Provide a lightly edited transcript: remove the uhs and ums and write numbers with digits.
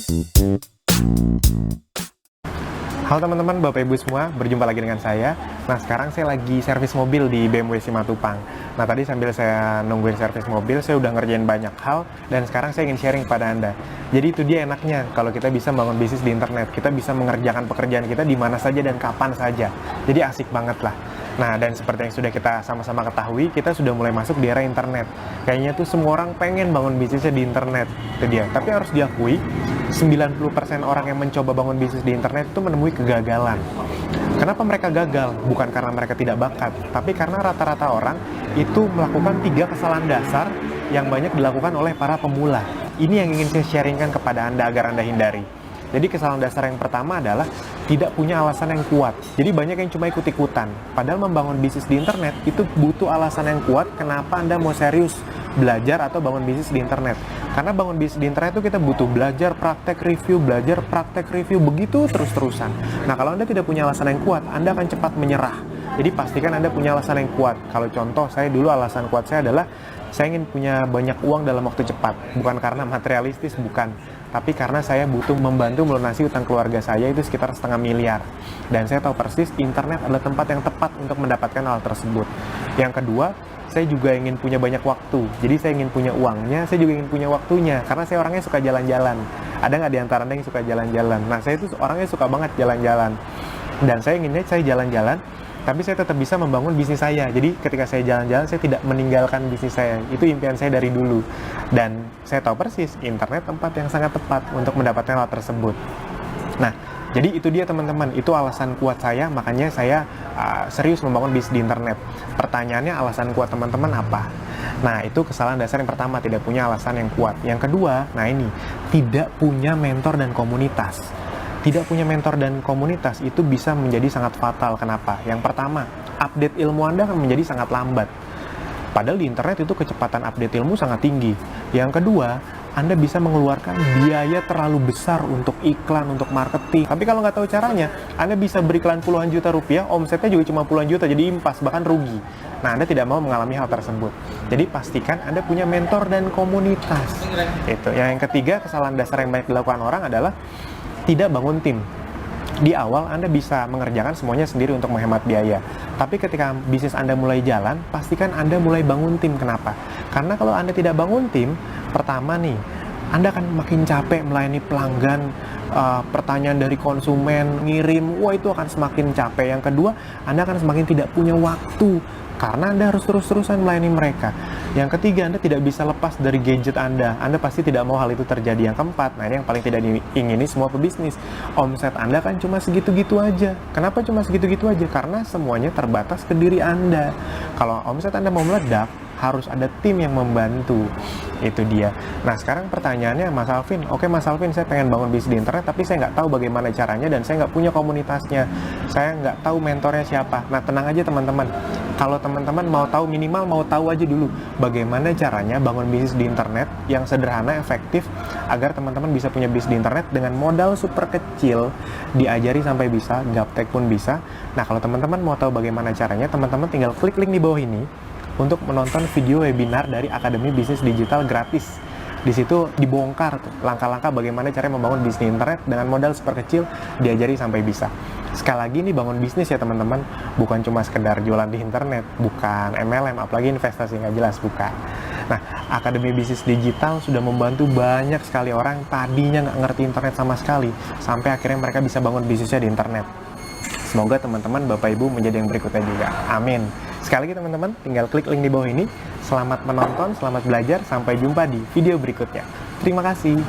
Halo teman-teman, Bapak Ibu semua, berjumpa lagi dengan saya. Nah, sekarang saya lagi servis mobil di BMW Simatupang. Nah, tadi sambil saya nungguin servis mobil, saya udah ngerjain banyak hal, dan sekarang saya ingin sharing kepada Anda. Jadi itu dia enaknya, kalau kita bisa bangun bisnis di internet, kita bisa mengerjakan pekerjaan kita di mana saja dan kapan saja. Jadi asik banget lah. Nah, dan seperti yang sudah kita sama-sama ketahui, kita sudah mulai masuk di era internet. Kayaknya tuh semua orang pengen bangun bisnisnya di internet, itu dia. Tapi harus diakui, 90% orang yang mencoba bangun bisnis di internet itu menemui kegagalan. Kenapa mereka gagal? Bukan karena mereka tidak bakat, tapi karena rata-rata orang itu melakukan 3 kesalahan dasar yang banyak dilakukan oleh para pemula. Ini yang ingin saya sharingkan kepada Anda agar Anda hindari. Jadi kesalahan dasar yang pertama adalah tidak punya alasan yang kuat. Jadi banyak yang cuma ikut-ikutan. Padahal membangun bisnis di internet itu butuh alasan yang kuat kenapa Anda mau serius belajar atau bangun bisnis di internet. Karena bangun bisnis di internet itu kita butuh belajar, praktek, review, begitu terus-terusan. Nah, kalau Anda tidak punya alasan yang kuat, Anda akan cepat menyerah. Jadi pastikan Anda punya alasan yang kuat. Kalau contoh, saya dulu alasan kuat saya adalah saya ingin punya banyak uang dalam waktu cepat. Bukan karena materialistis, bukan. Tapi karena saya butuh membantu melunasi utang keluarga saya itu sekitar 500 miliar. Dan saya tahu persis internet adalah tempat yang tepat untuk mendapatkan hal tersebut. Yang kedua, saya juga ingin punya banyak waktu. Jadi saya ingin punya uangnya, saya juga ingin punya waktunya. Karena saya orangnya suka jalan-jalan. Ada nggak di antara Anda yang suka jalan-jalan? Nah, saya itu orangnya suka banget jalan-jalan. Dan saya inginnya saya jalan-jalan, tapi saya tetap bisa membangun bisnis saya. Jadi ketika saya jalan-jalan, saya tidak meninggalkan bisnis saya. Itu impian saya dari dulu. Dan saya tahu persis, internet tempat yang sangat tepat untuk mendapatkan hal tersebut. Nah, jadi itu dia teman-teman, itu alasan kuat saya, makanya saya serius membangun bisnis di internet. Pertanyaannya, alasan kuat teman-teman apa? Nah, itu kesalahan dasar yang pertama, tidak punya alasan yang kuat. Yang kedua, nah ini, tidak punya mentor dan komunitas. Tidak punya mentor dan komunitas itu bisa menjadi sangat fatal. Kenapa? Yang pertama, update ilmu Anda akan menjadi sangat lambat. Padahal di internet itu kecepatan update ilmu sangat tinggi. Yang kedua, Anda bisa mengeluarkan biaya terlalu besar untuk iklan, untuk marketing. Tapi kalau nggak tahu caranya, Anda bisa beriklan puluhan juta rupiah, omsetnya juga cuma puluhan juta, jadi impas, bahkan rugi. Nah, Anda tidak mau mengalami hal tersebut. Jadi pastikan Anda punya mentor dan komunitas. Itu. Yang ketiga, kesalahan dasar yang banyak dilakukan orang adalah tidak bangun tim. Di awal Anda bisa mengerjakan semuanya sendiri untuk menghemat biaya. Tapi ketika bisnis Anda mulai jalan, pastikan Anda mulai bangun tim. Kenapa? Karena kalau Anda tidak bangun tim, pertama nih, Anda akan makin capek melayani pelanggan, pertanyaan dari konsumen, ngirim, wah itu akan semakin capek. Yang kedua, Anda akan semakin tidak punya waktu, karena Anda harus terus-terusan melayani mereka. Yang ketiga, Anda tidak bisa lepas dari gadget Anda. Anda pasti tidak mau hal itu terjadi. Yang keempat, nah ini yang paling tidak diingini semua pebisnis. Omset Anda kan cuma segitu-gitu aja. Kenapa cuma segitu-gitu aja? Karena semuanya terbatas ke diri Anda. Kalau omset Anda mau meledak, harus ada tim yang membantu. Itu dia. Nah, sekarang pertanyaannya, Mas Alvin, oke Mas Alvin, saya pengen bangun bisnis di internet, tapi saya nggak tahu bagaimana caranya, dan saya nggak punya komunitasnya. Saya nggak tahu mentornya siapa. Nah, tenang aja teman-teman. Kalau teman-teman mau tahu, minimal mau tahu aja dulu bagaimana caranya bangun bisnis di internet yang sederhana, efektif, agar teman-teman bisa punya bisnis di internet dengan modal super kecil, diajari sampai bisa, gaptek pun bisa. Nah, kalau teman-teman mau tahu bagaimana caranya, teman-teman tinggal klik link di bawah ini untuk menonton video webinar dari Akademi Bisnis Digital gratis. Di situ dibongkar tuh langkah-langkah bagaimana cara membangun bisnis internet dengan modal super kecil, diajari sampai bisa. Sekali lagi, ini bangun bisnis ya teman-teman, bukan cuma sekedar jualan di internet, bukan MLM, apalagi investasi nggak jelas, bukan. Nah, Akademi Bisnis Digital sudah membantu banyak sekali orang tadinya nggak ngerti internet sama sekali, sampai akhirnya mereka bisa bangun bisnisnya di internet. Semoga teman-teman, Bapak Ibu menjadi yang berikutnya juga. Amin. Sekali lagi teman-teman, tinggal klik link di bawah ini. Selamat menonton, selamat belajar, sampai jumpa di video berikutnya. Terima kasih.